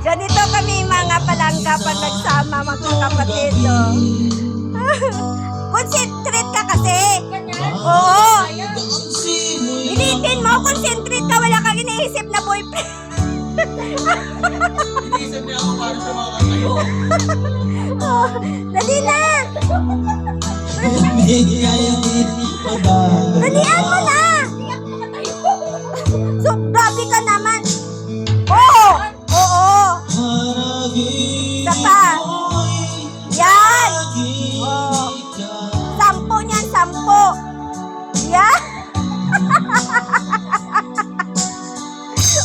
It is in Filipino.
Ganito kami mga palangga pag nagsama magkakapatid. Concentrate ka kasi. Oo. Initin mo, concentrate ka. Wala kang iniisip na boyfriend. Iniisip niya ako para sa mga kayo. Dali na. Dalian Dalian mo na. So, grabe ka naman. Oo. Oo. Isa pa.